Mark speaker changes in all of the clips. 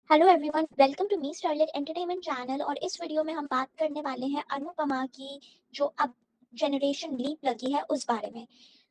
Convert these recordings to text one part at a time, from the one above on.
Speaker 1: Hello everyone, welcome to me Starlet entertainment channel. और इस video में हम बात करने वाले हैं अनुपमा की, जो अब जनरेशन लीप लगी है उस बारे में।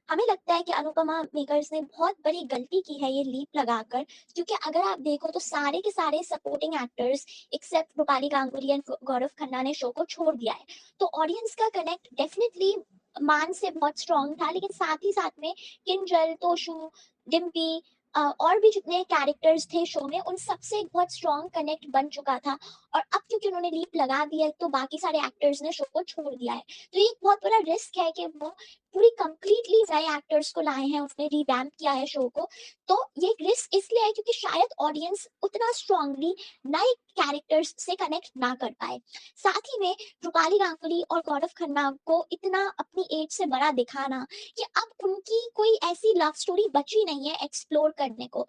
Speaker 1: हमें लगता है कि अनुपमा मेकर्स ने बहुत बड़ी गलती की है ये लीप लगाकर, क्योंकि अगर आप देखो तो सारे के सारे supporting actors except Rupali Ganguly and Gaurav Khanna ने शो को छोड़ दिया है। तो ऑडियंस का कनेक्ट डेफिनेटली मान से बहुत स्ट्रांग था, लेकिन साथ ही साथ में किंजल, तोशु, डिम्पी और भी जितने कैरेक्टर्स थे शो में, उन सबसे एक बहुत स्ट्रॉन्ग कनेक्ट बन चुका था। और अब क्योंकि उन्होंने लीप लगा दिया है तो बाकी सारे एक्टर्स ने शो को छोड़ दिया है। तो ये एक बहुत बड़ा रिस्क है कि वो पूरी कंप्लीटली नए एक्टर्स को लाए हैं, उसने रिवैम्प किया है शो को। तो ये रिस्क इसलिए है क्योंकि शायद ऑडियंस उतना स्ट्रांगली नए कैरेक्टर्स से कनेक्ट ना कर पाए। साथ ही में रूपाली गांगुली और गौरव खन्ना को इतना अपनी एज से बड़ा दिखाना कि अब उनकी कोई ऐसी लव स्टोरी बची नहीं है एक्सप्लोर करने को,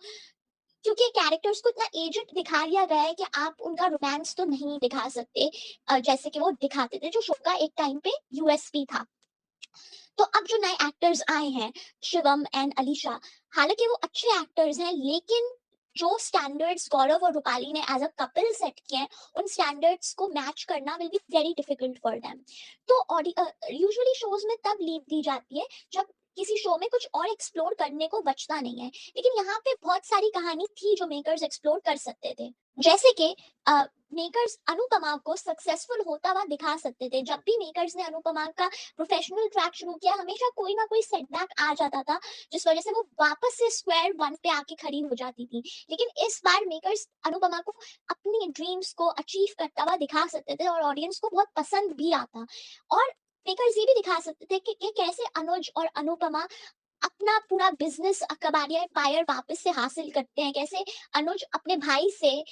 Speaker 1: क्योंकि कैरेक्टर्स को इतना एजेड दिखा दिया गया है कि आप उनका रोमांस तो नहीं दिखा सकते जैसे कि वो दिखाते थे, जो शो का एक टाइम पे यूएसपी था। तो अब जो नए एक्टर्स आए हैं, शिवम एंड अलीशा, हालांकि वो अच्छे एक्टर्स हैं, लेकिन जो स्टैंडर्ड्स गौरव और रूपाली ने एज अ कपल सेट किए हैं, उन स्टैंडर्ड्स को मैच करना will be very difficult for them. तो यूजुअली शोज में तब लीड दी जाती है जब किसी शो में कुछ और एक्सप्लोर करने को बचता नहीं है, लेकिन यहाँ पे बहुत सारी कहानी थी जो मेकर्स एक्सप्लोर कर सकते थे। जैसे कि मेकर्स अनुपमा को सक्सेसफुल होता हुआ दिखा सकते थे। जब भी मेकर्स ने अनुपमा का प्रोफेशनल ट्रैक शुरू किया, हमेशा कोई ना कोई सेटबैक आ जाता था, जिस वजह से वो वापस से स्क्वायर वन पे आके खड़ी हो जाती थी। लेकिन इस बार मेकर्स अनुपमा को अपनी ड्रीम्स को अचीव करता हुआ दिखा सकते थे और ऑडियंस को बहुत पसंद भी आता। और मेकर्स ये भी दिखा सकते थे कि कैसे अनुज और अनुपमा अपना पूरा बिजनेस कबाड़िया एम्पायर वापस से हासिल करते हैं, कैसे अनुज अपने भाई से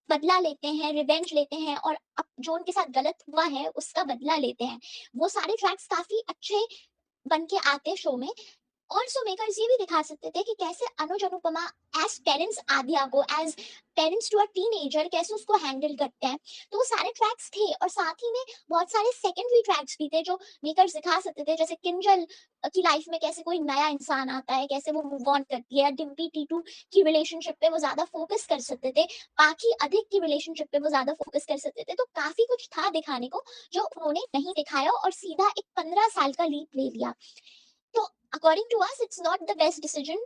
Speaker 1: बदला लेते हैं, रिवेंज लेते हैं और अब जो उनके साथ गलत हुआ है उसका बदला लेते हैं। वो सारे ट्रैक्स काफी अच्छे बन के आते शो में। ऑल्सो मेकर्स ये भी दिखा सकते थे कि कैसे अनुज अनुपमा एज पेरेंट्स आद्या को, as parents to a teenager, कैसे उसको हैंडल करते हैं। तो वो सारे ट्रैक्स थे और साथ ही में बहुत सारे सेकेंडरी ट्रैक्स भी थे जो मेकर्स दिखा सकते थे, जैसे किंजल की लाइफ में कैसे कोई नया इंसान आता है, कैसे वो मूव ऑन करती है। डिम्पी टीटू की रिलेशनशिप पे वो ज्यादा फोकस कर सकते थे, बाकी अधिक की रिलेशनशिप पे वो ज्यादा फोकस कर सकते थे। तो काफी कुछ था दिखाने को जो उन्होंने नहीं दिखाया और सीधा एक 15 साल का लीप ले लिया। So, according to us, it's not the best decision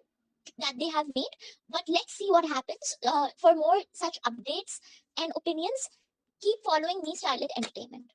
Speaker 1: that they have made. But let's see what happens. For more such updates and opinions, keep following me, Starlet Entertainment.